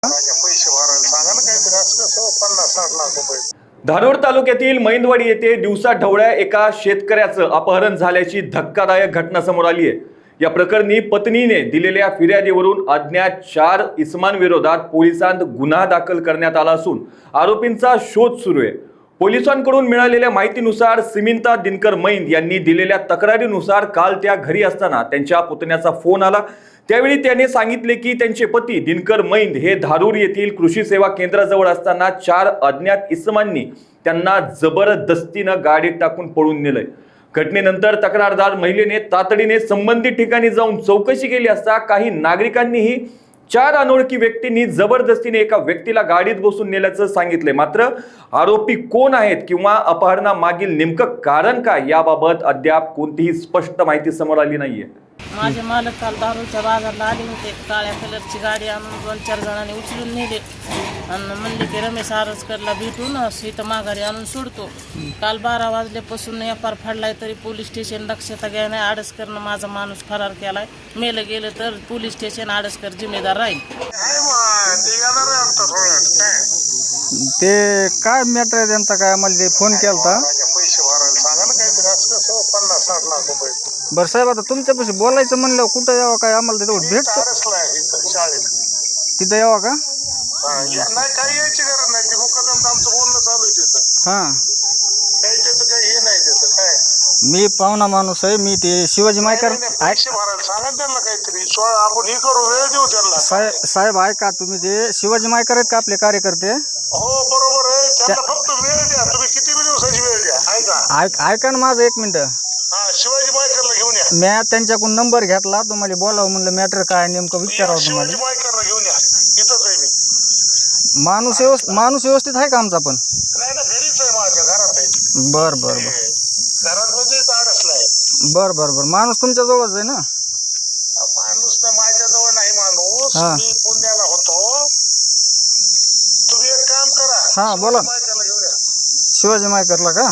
पैसे भरायला सांगा ना काहीतरी असं कसं 50-60 लाख रुपये. धारूर तालुक्यातील मैंदवाडी येथे दिवसा ढवळ्या एका शेतकऱ्याचं अपहरण झाल्याची धक्कादायक घटना समोर आली आहे. या प्रकरणी पत्नीने दिलेल्या फिर्यादीवरून अज्ञात 4 इसमांविरोधात पोलिसांत गुन्हा दाखल करण्यात आला असून आरोपींचा शोध सुरू आहे. पोलिसांकडून मिळालेल्या माहितीनुसार सिमिंता दिनकर मैंद यांनी दिलेल्या तक्रारीनुसार काल त्या घरी असताना त्यांच्या पुतण्याचा फोन आला. त्यावेळी त्याने सांगितले की त्यांचे पती दिनकर मैंद हे धारूर येथील कृषी सेवा केंद्राजवळ असताना 4 अज्ञात इसमांनी त्यांना जबरदस्तीनं गाडीत टाकून पळून नेलंय. घटनेनंतर तक्रारदार महिलेने तातडीने संबंधित ठिकाणी जाऊन चौकशी केली असता काही नागरिकांनीही 4 अनोळखी व्यक्तींनी जबरदस्तीने एका व्यक्तीला गाडीत बसून नेल्याचं सांगितले. मात्र आरोपी कोण आहेत किंवा अपहरणामागील नेमकं कारण काय याबाबत अद्याप कोणतीही स्पष्ट माहिती समोर आली नाहीये. माझे मालक काल दारूच्या बाजारला आले होते. काळ्या कलरची गाडी आणून 2-4 जणांनी उचलून नेले आणि म्हणले की रमेश आरसकरला भेटून इथं माघारी आणून सोडतो. काल 12 वाजल्यापासून एफआर फाडलाय तरी पोलीस स्टेशन दक्षता घ्याय नाही. आडसकरनं माझा माणूस फरार केलाय. मेलं गेलं तर पोलीस स्टेशन आडसकर जिम्मेदार राहील. ते काय मॅटर आहे त्यांचा काय आम्हाला फोन केलता. पैसे भरायला सांगा ना काहीतरी असं कसं 50-60 लाख रुपये. बरं साहेब आता तुमच्यापाशी बोलायचं म्हणलं कुठं यावं काय आम्हाला तिथं भेटतं शाळेत तिथं यावं का? नाही काही यायची गरज नाही. ते मुकादम आमचं बोलणं चालू आहे तिथं. हां काही त्याचं काही हे नाही त्याचं काय. मी पाहुणा माणूस आहे. मी ते शिवाजी मायकर पैसे भरायला सांगा त्यांना काहीतरी आपण हे करू वेळ देऊ त्यांना. साहेब ऐका तुम्ही ते शिवाजी मायकर आहेत का आपले कार्यकर्ते? हो बरोबर आहे. त्यांना फक्त वेळ द्या. तुम्ही किती दिवसाची वेळ द्या. ऐका ना माझं 1 मिनिट. हा शिवाजी मायकरला घेऊन या. मी त्यांच्याकडून नंबर घेतला तुम्हाला बोलावं म्हणलं मॅटर काय नेमकं विचारावं शिवाजी तुम्हाला. मायकरला घेऊन या. इथंच आहे मी. माणूस व्यवस्थित आहे का आमचा पण? नाही ना घरीच आहे माझ्या घरात आहे. बरं घरात म्हणजे अडसला आहे. बरं माणूस तुमच्या जवळच आहे ना? माणूस ना माझ्या जवळ नाही माणूस. हा. मी पुण्याला होतो. तुम्ही एक काम करा. हा, बोला. मायकरला घेऊन या. शिवाजी मायकरला का?